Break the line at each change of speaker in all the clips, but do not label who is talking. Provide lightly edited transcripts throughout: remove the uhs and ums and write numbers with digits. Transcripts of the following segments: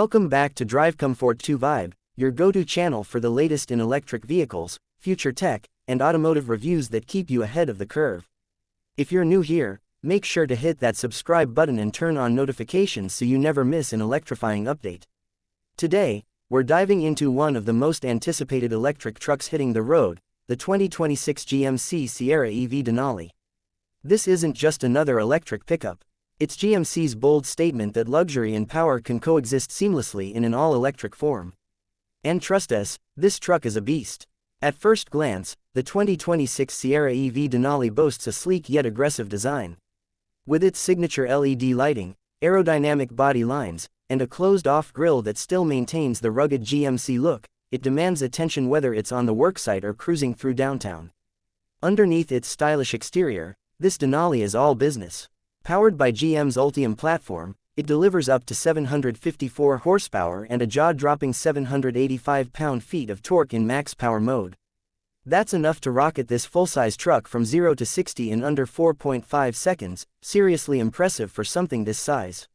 Welcome back to Drive Comfort 2 Vibe, your go-to channel for the latest in electric vehicles, future tech, and automotive reviews that keep you ahead of the curve. If you're new here, make sure to hit that subscribe button and turn on notifications so you never miss an electrifying update. Today, we're diving into one of the most anticipated electric trucks hitting the road, the 2026 GMC Sierra EV Denali. This isn't just another electric pickup. It's GMC's bold statement that luxury and power can coexist seamlessly in an all-electric form. And trust us, this truck is a beast. At first glance, the 2026 Sierra EV Denali boasts a sleek yet aggressive design. With its signature LED lighting, aerodynamic body lines, and a closed-off grille that still maintains the rugged GMC look, it demands attention whether it's on the worksite or cruising through downtown. Underneath its stylish exterior, this Denali is all business. Powered by GM's Ultium platform, it delivers up to 754 horsepower and a jaw-dropping 785 pound-feet of torque in max power mode. That's enough to rocket this full-size truck from 0 to 60 in under 4.5 seconds, seriously impressive for something this size.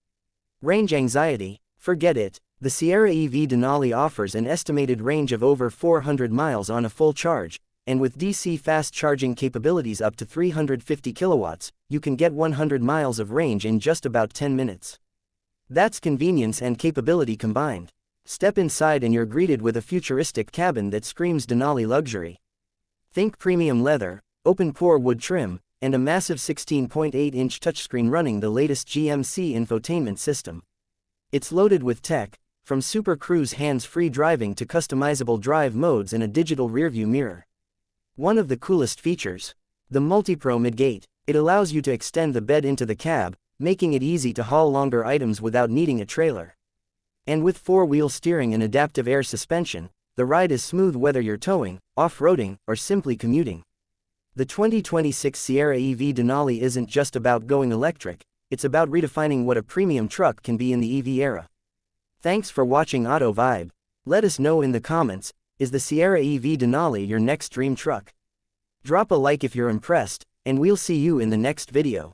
Range anxiety? Forget it. The Sierra EV Denali offers an estimated range of over 400 miles on a full charge, and with DC fast charging capabilities up to 350 kilowatts, you can get 100 miles of range in just about 10 minutes. That's convenience and capability combined. Step inside and you're greeted with a futuristic cabin that screams Denali luxury. Think premium leather, open-pore wood trim, and a massive 16.8-inch touchscreen running the latest GMC infotainment system. It's loaded with tech, from Super Cruise hands-free driving to customizable drive modes and a digital rearview mirror. One of the coolest features, the MultiPro Midgate. It allows you to extend the bed into the cab, making it easy to haul longer items without needing a trailer. And with four-wheel steering and adaptive air suspension, the ride is smooth whether you're towing, off-roading, or simply commuting. The 2026 Sierra EV Denali isn't just about going electric, it's about redefining what a premium truck can be in the EV era. Thanks for watching Auto Vibe. Let us know in the comments, is the Sierra EV Denali your next dream truck? Drop a like if you're impressed, and we'll see you in the next video.